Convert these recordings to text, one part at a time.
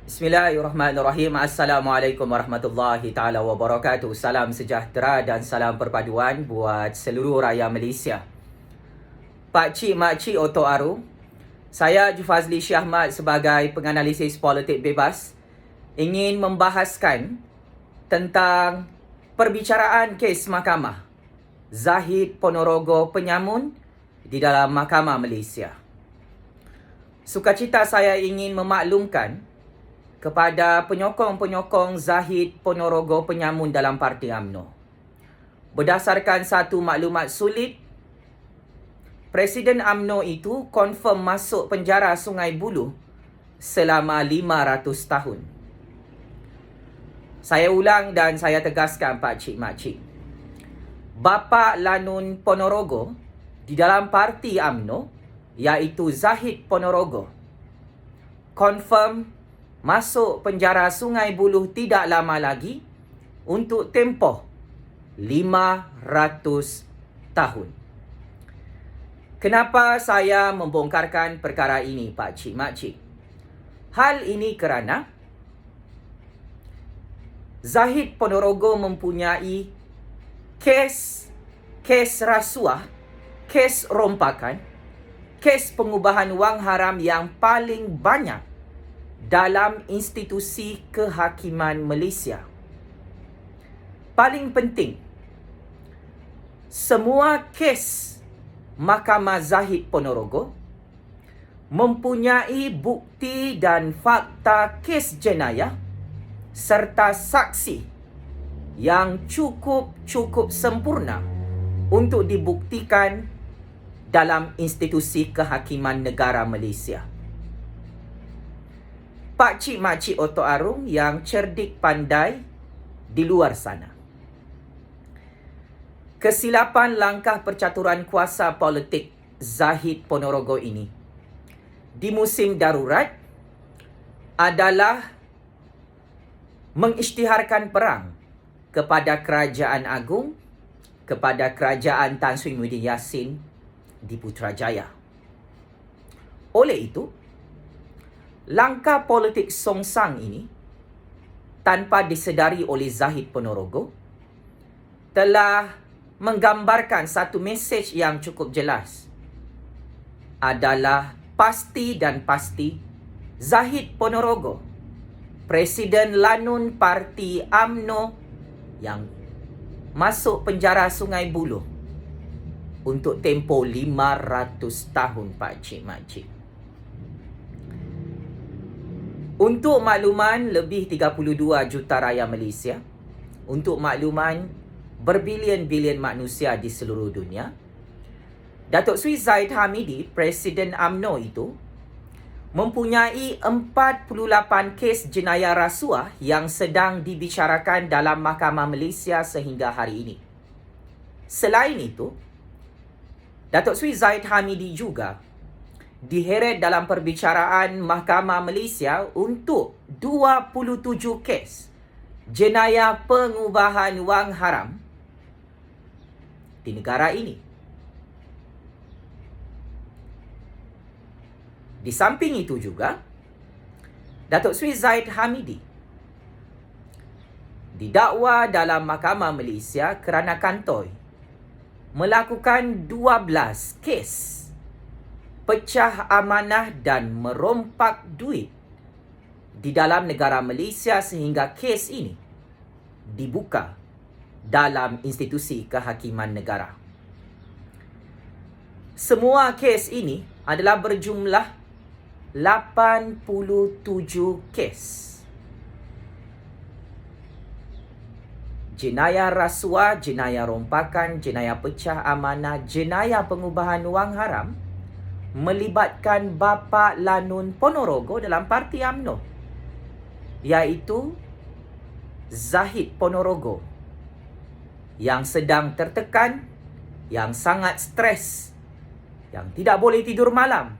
Bismillahirrahmanirrahim. Assalamualaikum warahmatullahi taala wabarakatuh. Salam sejahtera dan salam perpaduan buat seluruh rakyat Malaysia. Pak Cik, Mak Cik, Oto Aru. Saya Jufazli Syahmat sebagai penganalisis politik bebas ingin membahaskan tentang perbicaraan kes mahkamah Zahid Ponorogo Penyamun di dalam Mahkamah Malaysia. Sukacita saya ingin memaklumkan kepada penyokong-penyokong Zahid Ponorogo Penyamun dalam Parti UMNO. Berdasarkan satu maklumat sulit, Presiden UMNO itu confirm masuk penjara Sungai Buloh selama 500 tahun. Saya ulang dan saya tegaskan, Pak Cik, Mak Cik. Bapa Lanun Ponorogo di dalam Parti UMNO, iaitu Zahid Ponorogo, confirm masuk penjara Sungai Buloh tidak lama lagi untuk tempoh 500 tahun. Kenapa saya membongkarkan perkara ini, Pak Cik, Mak Cik? Hal ini kerana Zahid Ponorogo mempunyai kes rasuah, kes rompakan, kes pengubahan wang haram yang paling banyak dalam institusi kehakiman Malaysia. Paling penting, semua kes Mahkamah Zahid Ponorogo mempunyai bukti dan fakta kes jenayah serta saksi yang cukup sempurna untuk dibuktikan dalam institusi kehakiman negara Malaysia. Pak Cik, Mak Cik, Oto Arum yang cerdik pandai di luar sana. Kesilapan langkah percaturan kuasa politik Zahid Ponorogo ini di musim darurat adalah mengisytiharkan perang kepada Kerajaan Agung, kepada Kerajaan Tan Sri Muhyiddin Yassin di Putrajaya. Oleh itu, langkah politik songsang ini tanpa disedari oleh Zahid Ponorogo telah menggambarkan satu mesej yang cukup jelas. Adalah pasti dan pasti Zahid Ponorogo, Presiden Lanun Parti UMNO yang masuk penjara Sungai Buloh untuk tempoh 500 tahun, Pak Cik, Mak Cik. Untuk makluman lebih 32 juta rakyat Malaysia, untuk makluman berbilion-bilion manusia di seluruh dunia, Datuk Seri Zahid Hamidi, Presiden UMNO itu, mempunyai 48 kes jenayah rasuah yang sedang dibicarakan dalam Mahkamah Malaysia sehingga hari ini. Selain itu, Datuk Seri Zahid Hamidi juga diheret dalam perbicaraan Mahkamah Malaysia untuk 27 kes jenayah pengubahan wang haram di negara ini. Di samping itu juga, Datuk Seri Zahid Hamidi didakwa dalam Mahkamah Malaysia kerana kantoi melakukan 12 kes pecah amanah dan merompak duit di dalam negara Malaysia sehingga kes ini dibuka dalam institusi kehakiman negara. Semua kes ini adalah berjumlah 87 kes. Jenayah rasuah, jenayah rompakan, jenayah pecah amanah, jenayah pengubahan wang haram melibatkan bapa Lanun Ponorogo dalam Parti UMNO, iaitu Zahid Ponorogo, yang sedang tertekan, yang sangat stres, yang tidak boleh tidur malam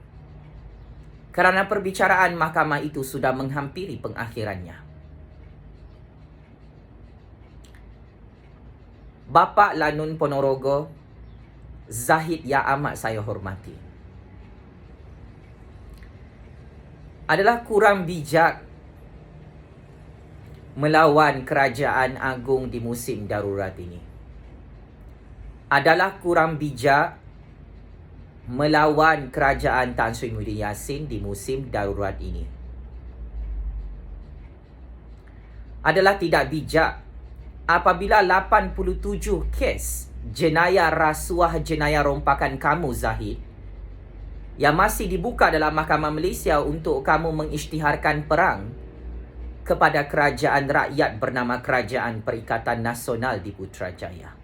kerana perbicaraan mahkamah itu sudah menghampiri pengakhirannya. Bapa Lanun Ponorogo, Zahid yang amat saya hormati, adalah kurang bijak melawan kerajaan agung di musim darurat ini. Adalah kurang bijak melawan kerajaan Tan Sri Muhyiddin Yassin di musim darurat ini. Adalah tidak bijak apabila 87 kes jenayah rasuah, jenayah rompakan kamu Zahid yang masih dibuka dalam Mahkamah Malaysia untuk kamu mengisytiharkan perang kepada kerajaan rakyat bernama Kerajaan Perikatan Nasional di Putrajaya.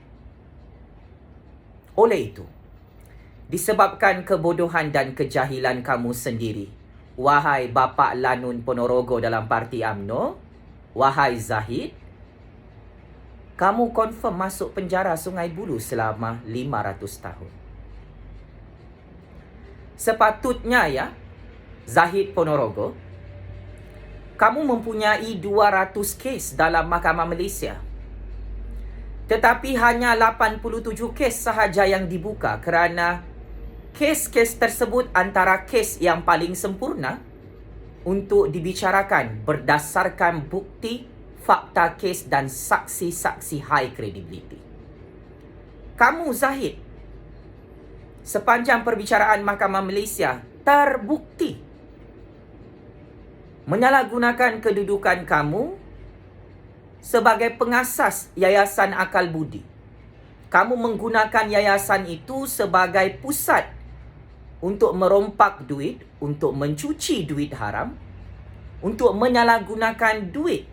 Oleh itu, disebabkan kebodohan dan kejahilan kamu sendiri, wahai Bapa Lanun Ponorogo dalam Parti UMNO, wahai Zahid, kamu confirm masuk penjara Sungai Buloh selama 500 tahun. Sepatutnya ya, Zahid Ponorogo, kamu mempunyai 200 kes dalam Mahkamah Malaysia. Tetapi hanya 87 kes sahaja yang dibuka kerana kes-kes tersebut antara kes yang paling sempurna untuk dibicarakan berdasarkan bukti, fakta kes dan saksi-saksi high credibility. Kamu Zahid, sepanjang perbicaraan Mahkamah Malaysia terbukti menyalahgunakan kedudukan kamu sebagai pengasas Yayasan Akal Budi. Kamu menggunakan yayasan itu sebagai pusat untuk merompak duit, untuk mencuci duit haram, untuk menyalahgunakan duit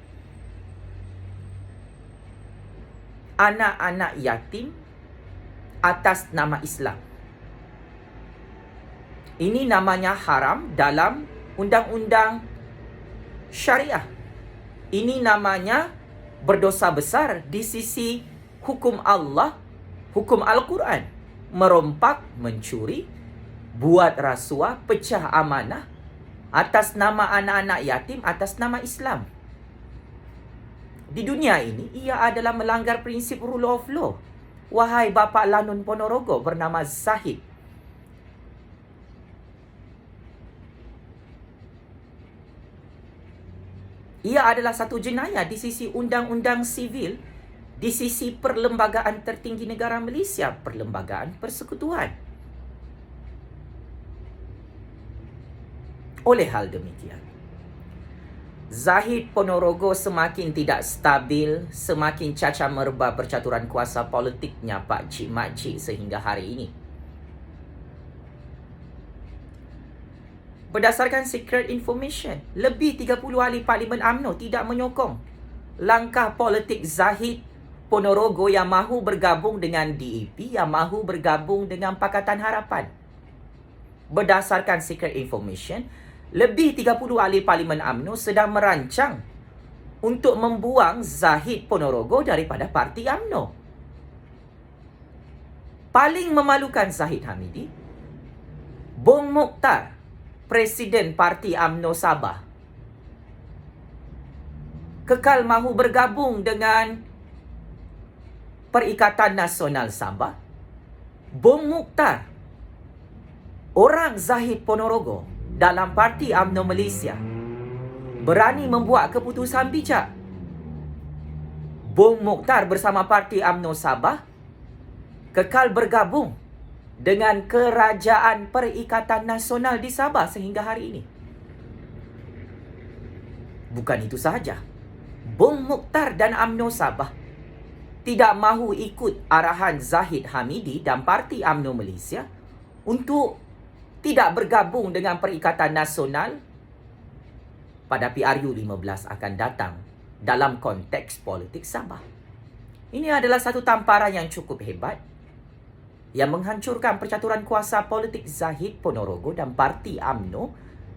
anak-anak yatim atas nama Islam. Ini namanya haram dalam undang-undang syariah. Ini namanya berdosa besar di sisi hukum Allah, hukum Al-Quran. Merompak, mencuri, buat rasuah, pecah amanah atas nama anak-anak yatim, atas nama Islam. Di dunia ini, ia adalah melanggar prinsip rule of law. Wahai Bapa Lanun Ponorogo bernama Zahid, ia adalah satu jenayah di sisi undang-undang sivil, di sisi perlembagaan tertinggi negara Malaysia, Perlembagaan Persekutuan. Oleh hal demikian, Zahid Ponorogo semakin tidak stabil, semakin cacar merba percaturan kuasa politiknya Pak Cik Mak Cik sehingga hari ini. Berdasarkan secret information, lebih 30 ahli Parlimen UMNO tidak menyokong langkah politik Zahid Ponorogo yang mahu bergabung dengan DAP, yang mahu bergabung dengan Pakatan Harapan. Berdasarkan secret information, lebih 30 ahli Parlimen UMNO sedang merancang untuk membuang Zahid Ponorogo daripada Parti UMNO. Paling memalukan Zahid Hamidi, Bong Mokhtar, Presiden Parti UMNO Sabah, kekal mahu bergabung dengan Perikatan Nasional Sabah. Bong Mokhtar, orang Zahid Ponorogo dalam Parti UMNO Malaysia, berani membuat keputusan bijak. Bong Mokhtar bersama Parti UMNO Sabah kekal bergabung dengan Kerajaan Perikatan Nasional di Sabah sehingga hari ini. Bukan itu sahaja, Bong Mokhtar dan UMNO Sabah tidak mahu ikut arahan Zahid Hamidi dan Parti UMNO Malaysia untuk tidak bergabung dengan Perikatan Nasional pada PRU 15 akan datang dalam konteks politik Sabah. Ini adalah satu tamparan yang cukup hebat yang menghancurkan percaturan kuasa politik Zahid Ponorogo dan Parti UMNO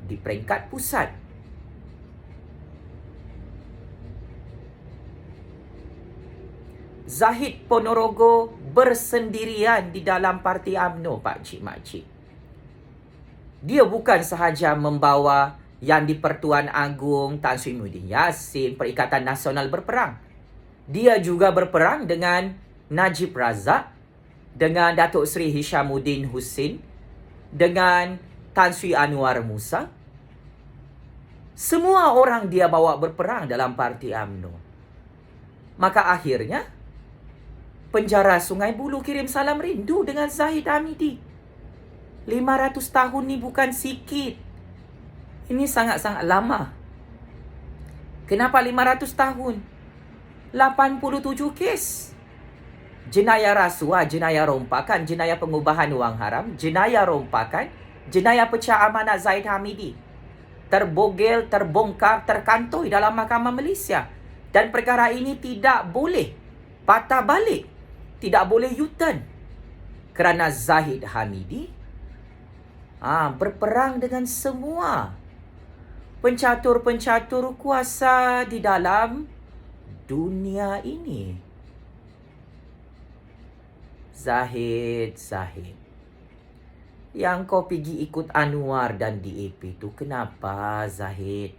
di peringkat pusat. Zahid Ponorogo bersendirian di dalam Parti UMNO, Pak Cik Mak Cik. Dia bukan sahaja membawa yang di Pertuan Agong Tan Sri Muhyiddin Yassin, Perikatan Nasional berperang. Dia juga berperang dengan Najib Razak, dengan Datuk Seri Hishamuddin Hussein, dengan Tan Sri Anwar Musa. Semua orang dia bawa berperang dalam parti UMNO. Maka akhirnya, penjara Sungai Buloh kirim salam rindu dengan Zahid Hamidi. 500 tahun ni bukan sikit. Ini sangat-sangat lama. Kenapa 500 tahun? 87 kes. Jenayah rasuah, jenayah rompakan, jenayah pengubahan wang haram, jenayah rompakan, jenayah pecah amanat Zahid Hamidi. Terbogel, terbongkar, terkantoi dalam Mahkamah Malaysia. Dan perkara ini tidak boleh patah balik. Tidak boleh U-turn. Kerana Zahid Hamidi berperang dengan semua pencatur-pencatur kuasa di dalam dunia ini. Zahid. Yang kau pergi ikut Anwar dan DAP tu kenapa, Zahid?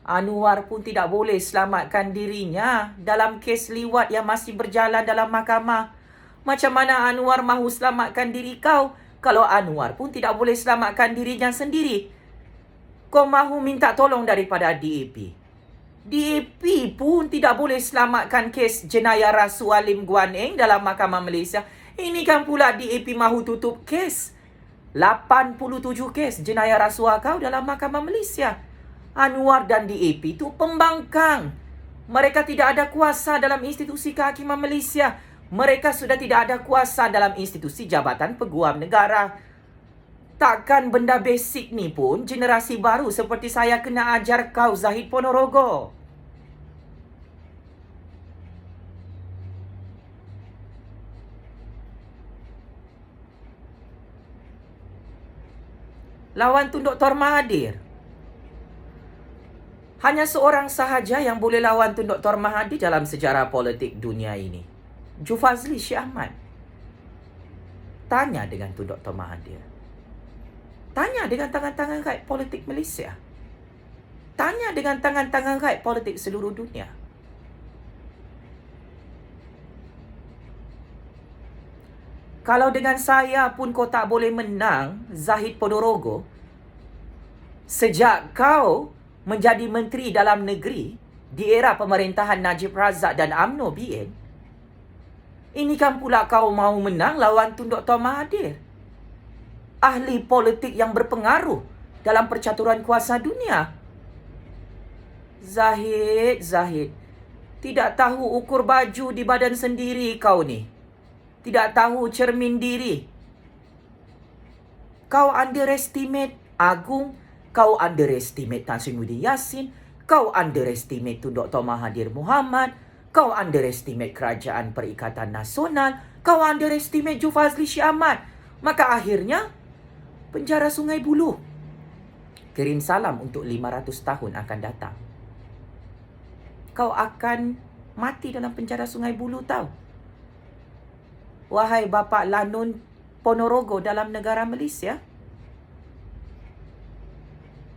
Anwar pun tidak boleh selamatkan dirinya dalam kes liwat yang masih berjalan dalam mahkamah. Macam mana Anwar mahu selamatkan diri kau kalau Anwar pun tidak boleh selamatkan dirinya sendiri? Kau mahu minta tolong daripada DAP. DAP pun tidak boleh selamatkan kes jenayah rasuah Lim Guan Eng dalam Mahkamah Malaysia. Ini kan pula DAP mahu tutup kes. 87 kes jenayah rasuah kau dalam Mahkamah Malaysia. Anwar dan DAP itu pembangkang. Mereka tidak ada kuasa dalam institusi kehakiman Malaysia. Mereka sudah tidak ada kuasa dalam institusi Jabatan Peguam Negara. Takkan benda basic ni pun generasi baru seperti saya kena ajar kau, Zahid Ponorogo. Lawan Tun Dr. Mahathir. Hanya seorang sahaja yang boleh lawan Tun Dr. Mahathir dalam sejarah politik dunia ini. Jufazli Syekh Ahmad. Tanya dengan Tun Dr. Mahathir. Tanya dengan tangan-tangan rakyat politik Malaysia. Tanya dengan tangan-tangan rakyat politik seluruh dunia. Kalau dengan saya pun kau tak boleh menang, Zahid Ponorogo, sejak kau menjadi menteri dalam negeri di era pemerintahan Najib Razak dan UMNO BN, ini kan pula kau mahu menang lawan Tun Dr. Mahathir, ahli politik yang berpengaruh dalam percaturan kuasa dunia. Zahid, tidak tahu ukur baju di badan sendiri kau ni. Tidak tahu cermin diri. Kau underestimate Agung, kau underestimate Tan Sri Muhyiddin Yassin, kau underestimate Tun Dr. Mahathir Mohamad, kau underestimate Kerajaan Perikatan Nasional, kau underestimate Jufazli Syekh Ahmad. Maka akhirnya, penjara Sungai Buloh kirim salam untuk 500 tahun akan datang. Kau akan mati dalam penjara Sungai Buloh tau. Wahai Bapak Lanun Ponorogo dalam negara Malaysia.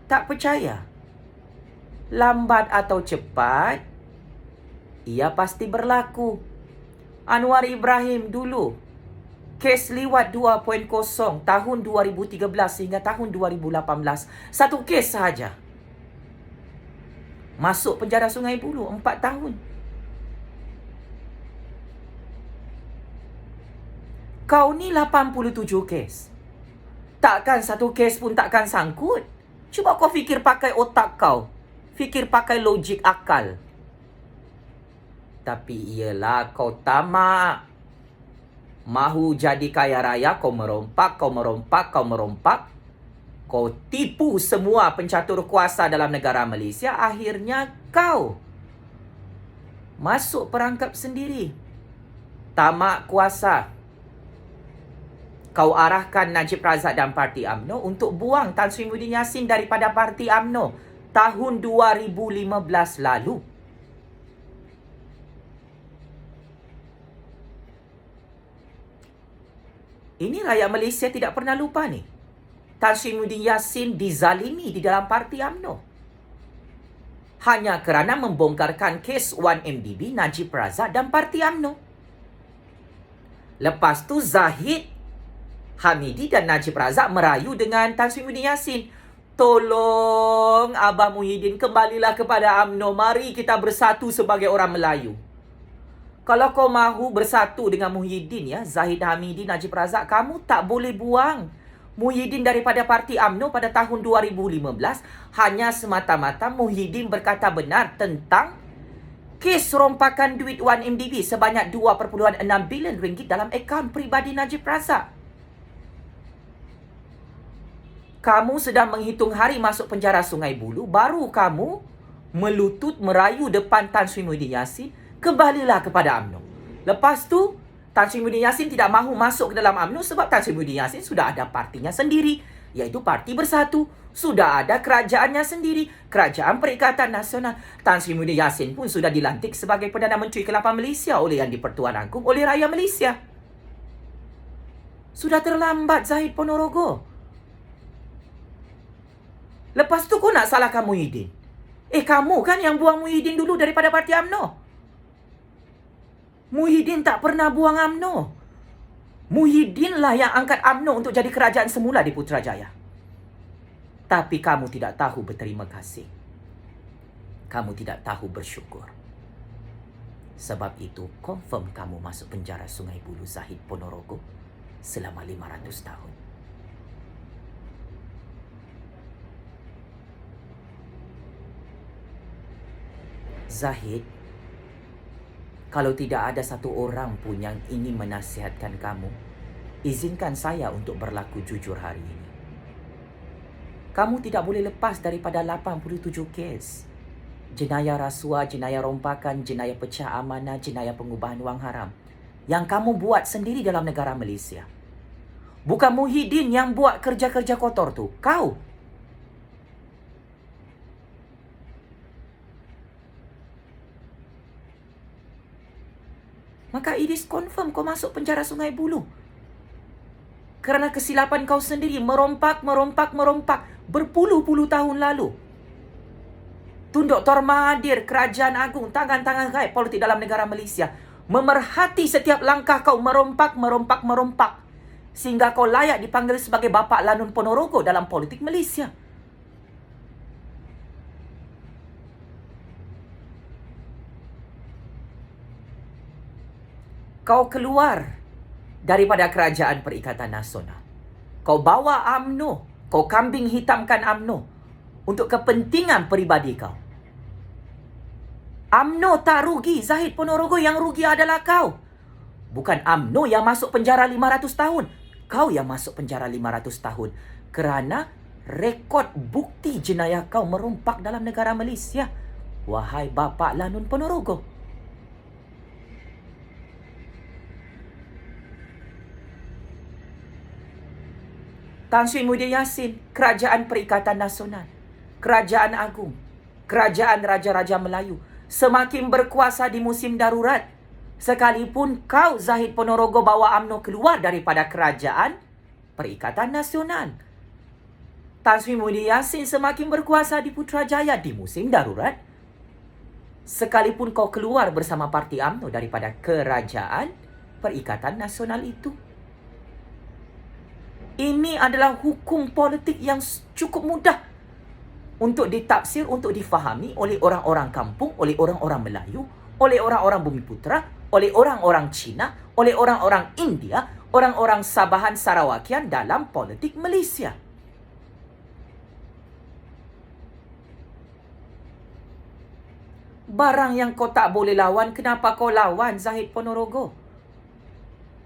Tak percaya? Lambat atau cepat, ia pasti berlaku. Anwar Ibrahim dulu, kes liwat 2.0 tahun 2013 hingga tahun 2018. Satu kes sahaja. Masuk penjara Sungai Buloh 4 tahun. Kau ni 87 kes. Takkan satu kes pun takkan sangkut. Cuba kau fikir pakai otak kau. Fikir pakai logik akal. Tapi ialah kau tamak. Mahu jadi kaya raya, kau merompak. Kau tipu semua pencatur kuasa dalam negara Malaysia. Akhirnya kau masuk perangkap sendiri. Tamak kuasa. Kau arahkan Najib Razak dan Parti UMNO untuk buang Tan Sri Muhyiddin Yassin daripada Parti UMNO tahun 2015 lalu. Ini rakyat Malaysia tidak pernah lupa ni. Tan Sri Muhyiddin Yassin dizalimi di dalam Parti UMNO. Hanya kerana membongkarkan kes 1MDB Najib Razak dan Parti UMNO. Lepas tu Zahid Hamidi dan Najib Razak merayu dengan Tan Sri Muhyiddin Yassin. Tolong Abah Muhyiddin, kembalilah kepada UMNO. Mari kita bersatu sebagai orang Melayu. Kalau kau mahu bersatu dengan Muhyiddin, ya, Zahid Hamidi, Najib Razak, kamu tak boleh buang Muhyiddin daripada parti UMNO pada tahun 2015 hanya semata-mata Muhyiddin berkata benar tentang kes rompakan duit 1MDB sebanyak 2.6 bilion ringgit dalam akaun peribadi Najib Razak. Kamu sedang menghitung hari masuk penjara Sungai Buloh, baru kamu melutut merayu depan Tan Sri Muhyiddin Yassin, kembalilah kepada UMNO. Lepas tu, Tan Sri Muhyiddin Yassin tidak mahu masuk ke dalam UMNO sebab Tan Sri Muhyiddin Yassin sudah ada partinya sendiri, iaitu Parti Bersatu. Sudah ada kerajaannya sendiri, Kerajaan Perikatan Nasional. Tan Sri Muhyiddin Yassin pun sudah dilantik sebagai Perdana Menteri ke-8 Malaysia oleh Yang di-Pertuan Agong oleh rakyat Malaysia. Sudah terlambat, Zahid Ponorogo. Lepas tu kau nak salahkan Muhyiddin. Kamu kan yang buang Muhyiddin dulu daripada parti UMNO. Muhyiddin tak pernah buang UMNO. Muhyiddin lah yang angkat UMNO untuk jadi kerajaan semula di Putrajaya. Tapi kamu tidak tahu berterima kasih. Kamu tidak tahu bersyukur. Sebab itu, confirm kamu masuk penjara Sungai Buloh, Zahid Ponorogo selama 500 tahun. Zahid, kalau tidak ada satu orang pun yang ingin menasihatkan kamu, izinkan saya untuk berlaku jujur hari ini. Kamu tidak boleh lepas daripada 87 kes. Jenayah rasuah, jenayah rompakan, jenayah pecah amanah, jenayah pengubahan wang haram yang kamu buat sendiri dalam negara Malaysia. Bukan Muhyiddin yang buat kerja-kerja kotor tu, kau. Maka it is confirm kau masuk penjara Sungai Buloh. Kerana kesilapan kau sendiri merompak berpuluh-puluh tahun lalu. Tun Dr. Mahathir, Kerajaan Agung, tangan-tangan gaib politik dalam negara Malaysia memerhati setiap langkah kau merompak. Sehingga kau layak dipanggil sebagai Bapa Lanun Ponorogo dalam politik Malaysia. Kau keluar daripada Kerajaan Perikatan Nasional. Kau bawa UMNO. Kau kambing hitamkan UMNO untuk kepentingan peribadi kau. UMNO tak rugi, Zahid Ponorogo, yang rugi adalah kau. Bukan UMNO yang masuk penjara 500 tahun. Kau yang masuk penjara 500 tahun. Kerana rekod bukti jenayah kau merompak dalam negara Malaysia. Wahai Bapa Lanun Ponorogo. Tan Sri Muhyiddin Yassin, Kerajaan Perikatan Nasional, Kerajaan Agung, Kerajaan Raja-Raja Melayu semakin berkuasa di musim darurat. Sekalipun kau, Zahid Ponorogo, bawa UMNO keluar daripada Kerajaan Perikatan Nasional. Tan Sri Muhyiddin Yassin semakin berkuasa di Putrajaya di musim darurat. Sekalipun kau keluar bersama parti UMNO daripada Kerajaan Perikatan Nasional itu. Ini adalah hukum politik yang cukup mudah untuk ditafsir, untuk difahami oleh orang-orang kampung, oleh orang-orang Melayu, oleh orang-orang Bumiputera, oleh orang-orang Cina, oleh orang-orang India, orang-orang Sabahan Sarawakian dalam politik Malaysia. Barang yang kau tak boleh lawan, kenapa kau lawan, Zahid Ponorogo?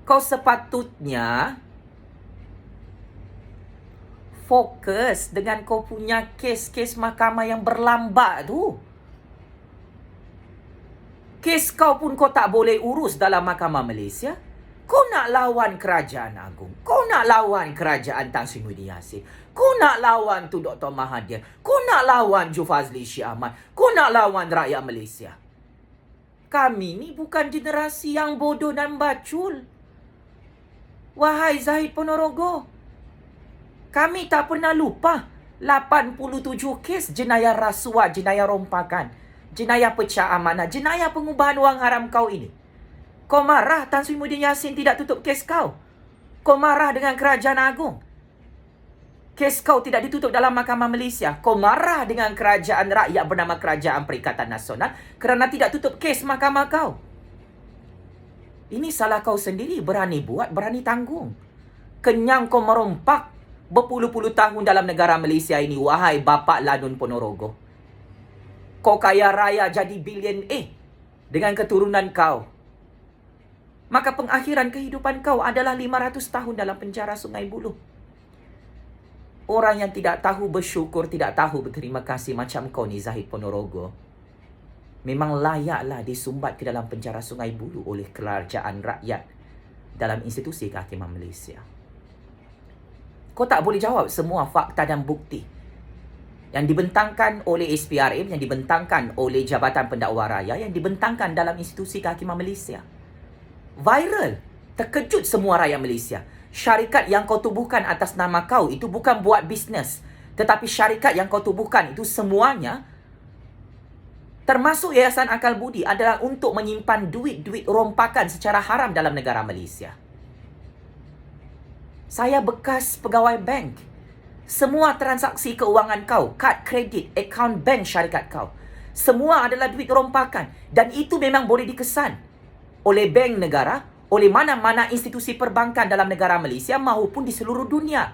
Kau sepatutnya fokus dengan kau punya kes-kes mahkamah yang berlambat tu. Kes kau pun kau tak boleh urus dalam Mahkamah Malaysia. Kau nak lawan Kerajaan Agung. Kau nak lawan Kerajaan Tan Sri Muhyiddin Yassin. Kau nak lawan Tun Dr. Mahathir. Kau nak lawan Zulkifli Syed Ahmad. Kau nak lawan rakyat Malaysia. Kami ni bukan generasi yang bodoh dan bacul. Wahai Zahid Ponorogo, kami tak pernah lupa 87 kes jenayah rasuah, jenayah rompakan, jenayah pecah amanah, jenayah pengubahan wang haram kau ini. Kau marah Tan Sri Muhyiddin Yassin tidak tutup kes kau. Kau marah dengan Kerajaan Agung. Kes kau tidak ditutup dalam Mahkamah Malaysia. Kau marah dengan kerajaan rakyat bernama Kerajaan Perikatan Nasional kerana tidak tutup kes mahkamah kau. Ini salah kau sendiri. Berani buat, berani tanggung. Kenyang kau merompak berpuluh-puluh tahun dalam negara Malaysia ini, wahai Bapak Lanun Ponorogo. Kau kaya raya jadi billionaire dengan keturunan kau. Maka pengakhiran kehidupan kau adalah 500 tahun dalam penjara Sungai Buloh. Orang yang tidak tahu bersyukur, tidak tahu berterima kasih macam kau ni, Zahid Ponorogo, memang layaklah disumbat ke dalam penjara Sungai Buloh oleh kerajaan rakyat dalam institusi kehakiman Malaysia. Kau tak boleh jawab semua fakta dan bukti yang dibentangkan oleh SPRM, yang dibentangkan oleh Jabatan Pendakwa Raya, yang dibentangkan dalam institusi kehakiman Malaysia. Viral. Terkejut semua rakyat Malaysia. Syarikat yang kau tubuhkan atas nama kau itu bukan buat bisnes, tetapi syarikat yang kau tubuhkan itu semuanya, termasuk Yayasan Akal Budi, adalah untuk menyimpan duit-duit rompakan secara haram dalam negara Malaysia. Saya bekas pegawai bank. Semua transaksi keuangan kau, kad kredit, akaun bank syarikat kau, semua adalah duit rompakan. Dan itu memang boleh dikesan oleh bank negara, oleh mana-mana institusi perbankan dalam negara Malaysia maupun di seluruh dunia.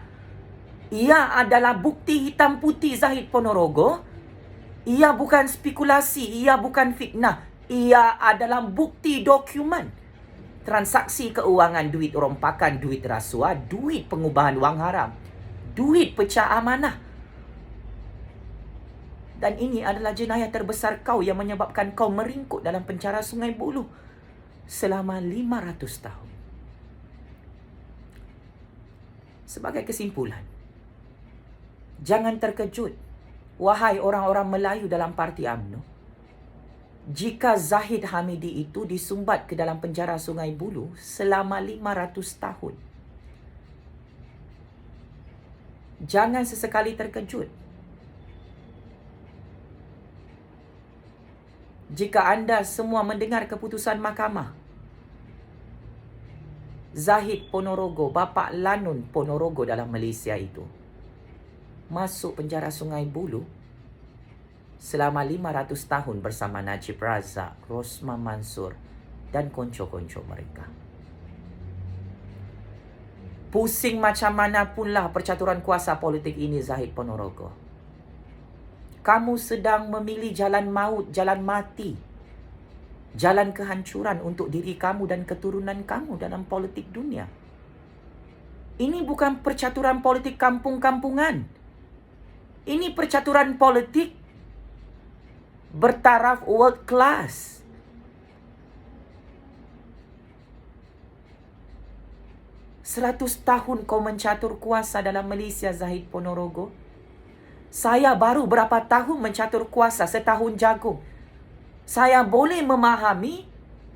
Ia adalah bukti hitam putih, Zahid Ponorogo. Ia bukan spekulasi, ia bukan fitnah. Ia adalah bukti dokumen. Transaksi keuangan, duit rompakan, duit rasuah, duit pengubahan wang haram, duit pecah amanah. Dan ini adalah jenayah terbesar kau yang menyebabkan kau meringkuk dalam penjara Sungai Buloh selama 500 tahun. Sebagai kesimpulan, jangan terkejut, wahai orang-orang Melayu dalam Parti UMNO, jika Zahid Hamidi itu disumbat ke dalam penjara Sungai Buloh selama 500 tahun. Jangan sesekali terkejut jika anda semua mendengar keputusan mahkamah. Zahid Ponorogo, Bapak Lanun Ponorogo dalam Malaysia itu, masuk penjara Sungai Buloh selama 500 tahun bersama Najib Razak, Rosman Mansur dan konco-konco mereka. Pusing macam mana punlah percaturan kuasa politik ini, Zahid Ponorogo. Kamu sedang memilih jalan maut, jalan mati, jalan kehancuran untuk diri kamu dan keturunan kamu dalam politik dunia. Ini bukan percaturan politik kampung-kampungan. Ini percaturan politik bertaraf world class. Seratus tahun kau mencatur kuasa dalam Malaysia, Zahid Ponorogo. Saya baru berapa tahun mencatur kuasa, setahun jagung. Saya boleh memahami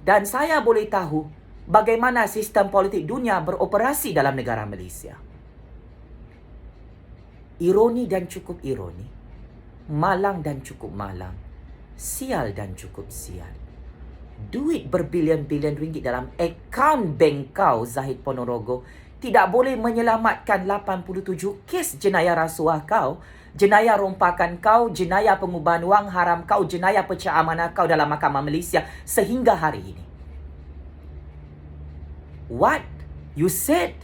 dan saya boleh tahu bagaimana sistem politik dunia beroperasi dalam negara Malaysia. Ironi dan cukup ironi, malang dan cukup malang, sial dan cukup sial. Duit berbilion-bilion ringgit dalam akaun bank kau, Zahid Ponorogo, tidak boleh menyelamatkan 87 kes jenayah rasuah kau, jenayah rompakan kau, jenayah pengubahan wang haram kau, jenayah pecah amanah kau dalam Mahkamah Malaysia sehingga hari ini. What? You said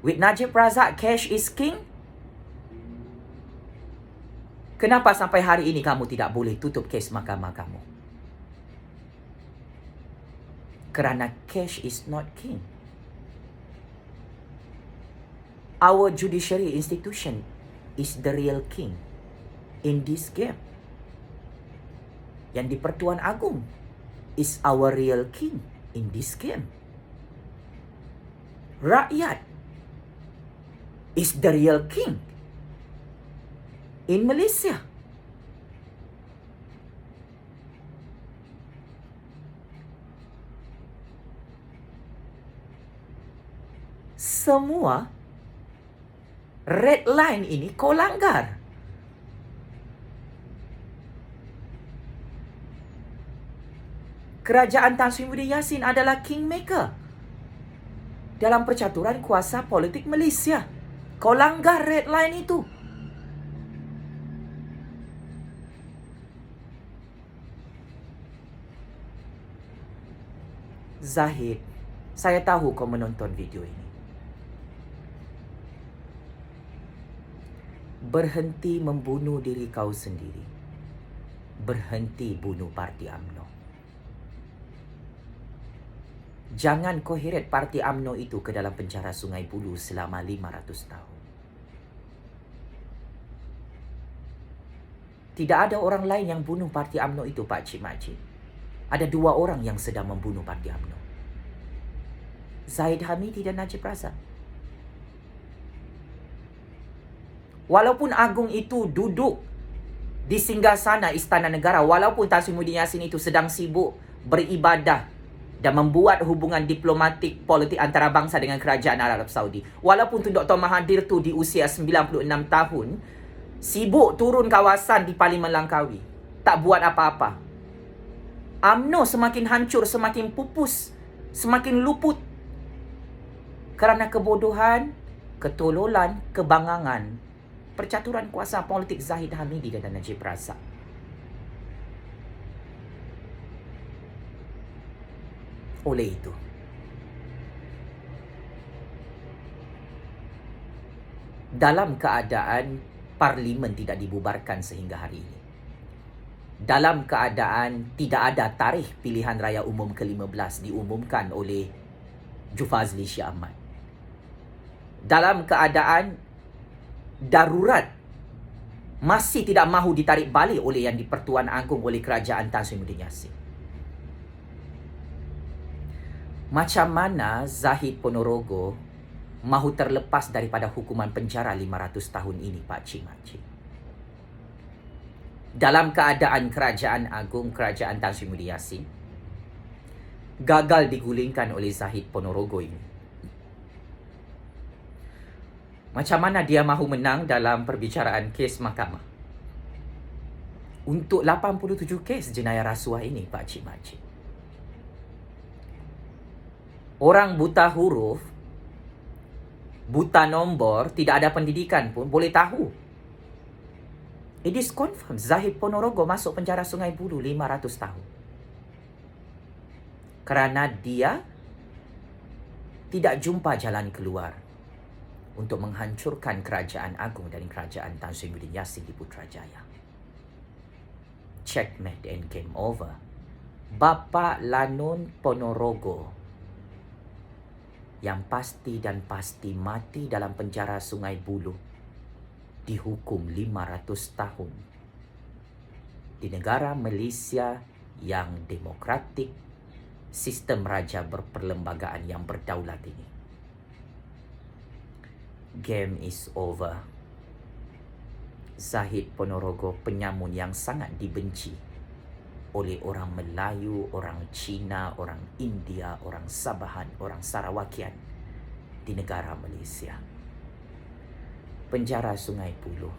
with Najib Razak cash is king? Kenapa sampai hari ini kamu tidak boleh tutup kes mahkamah kamu? Kerana cash is not king. Our judiciary institution is the real king in this game. Yang di-Pertuan Agong is our real king in this game. Rakyat is the real king in Malaysia. Semua red line ini kau langgar. Kerajaan Tan Sri Muhyiddin Yassin adalah kingmaker dalam percaturan kuasa politik Malaysia. Kau langgar red line itu. Zahid, saya tahu kau menonton video ini. Berhenti membunuh diri kau sendiri. Berhenti bunuh parti UMNO. Jangan kau heret parti UMNO itu ke dalam penjara Sungai Buloh selama 500 tahun. Tidak ada orang lain yang bunuh parti UMNO itu, Pak Cik Makcik. Ada 2 orang yang sedang membunuh parti UMNO. Zahid Hamidi dan Najib Razak. Walaupun Agung itu duduk di singgasana Istana Negara, walaupun Tan Sri Muhyiddin Yassin itu sedang sibuk beribadah dan membuat hubungan diplomatik politik antarabangsa dengan kerajaan Arab Saudi, walaupun tu Dr. Mahathir tu di usia 96 tahun sibuk turun kawasan di Parlimen Langkawi, tak buat apa-apa, UMNO semakin hancur, semakin pupus, semakin luput kerana kebodohan, ketololan, kebangangan, percaturan kuasa politik Zahid Hamidi dan Najib Razak. Oleh itu, dalam keadaan Parlimen tidak dibubarkan sehingga hari ini, dalam keadaan tidak ada tarikh pilihan raya umum ke-15 diumumkan oleh Jufazli Shah Ahmad, dalam keadaan darurat masih tidak mahu ditarik balik oleh Yang di-Pertuan Agong oleh kerajaan Tan Sri Muhyiddin Yassin, macam mana Zahid Ponorogo mahu terlepas daripada hukuman penjara 500 tahun ini, Pak Cik Makcik? Dalam keadaan kerajaan agung, kerajaan Tan Sri Muhyiddin Yassin gagal digulingkan oleh Zahid Ponorogo ini. Macam mana dia mahu menang dalam perbicaraan kes mahkamah untuk 87 kes jenayah rasuah ini, Pak Cik Makcik? Orang buta huruf, buta nombor, tidak ada pendidikan pun boleh tahu. It is confirmed Zahid Ponorogo masuk penjara Sungai Buloh 500 tahun. Kerana dia tidak jumpa jalan keluar untuk menghancurkan kerajaan agung dan kerajaan Tan Sri Muhyiddin Yassin di Putrajaya. Checkmate and game over. Bapa Lanun Ponorogo yang pasti dan pasti mati dalam penjara Sungai Buloh dihukum 500 tahun di negara Malaysia yang demokratik, sistem raja berperlembagaan yang berdaulat ini. Game is over. Zahid Ponorogo, penyamun yang sangat dibenci oleh orang Melayu, orang Cina, orang India, orang Sabahan, orang Sarawakian di negara Malaysia. Penjara Sungai Buloh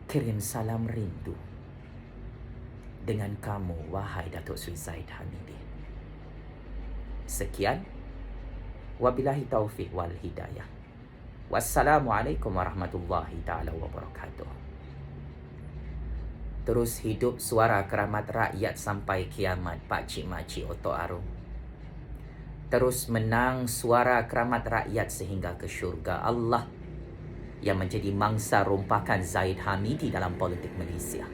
kirim salam rindu dengan kamu, wahai Datuk Seri Zahid Hamidi. Sekian, wabillahi taufiq wal hidayah. Wassalamualaikum warahmatullahi taala wabarakatuh. Terus hidup suara keramat rakyat sampai kiamat, Pak Cik Makcik Oto Arum. Terus menang suara keramat rakyat sehingga ke syurga Allah yang menjadi mangsa rompakan Zahid Hamidi dalam politik Malaysia.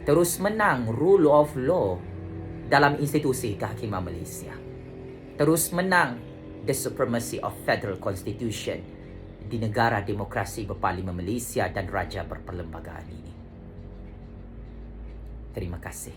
Terus menang rule of law dalam institusi kehakiman Malaysia. Terus menang the supremacy of federal constitution di negara demokrasi berparlimen Malaysia dan raja berperlembagaan ini. Terima kasih.